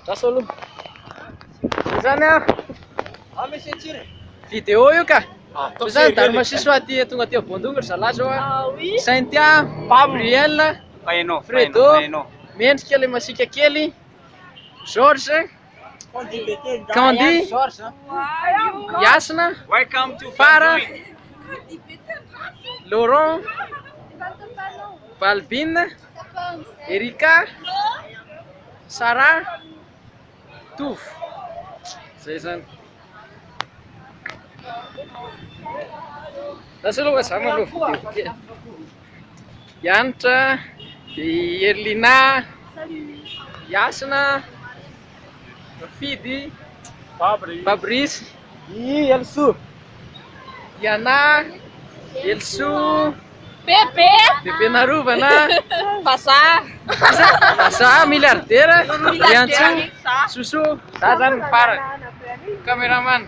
Rasa aloha. Zany a vidéo io ka. Zany Darma Sisoa aty tonga aty Bondongora zalahy zao a. Saintia, Gabriel, Fredo, mendrika le masika kely, George, Candy, Yasina, Fara, Laurent, Balbine, Erika, Sarah, Touf. Zay zany. Lasa aloha zama aloha vidéo kely. Yanitra, Erlina, Yasina, Fidy, Fabrice, Elso, Yana, Elso, Bebe, Bebe Narovana, Basa, milliardaire, Yantso, Soso, za zany farany. Cameraman.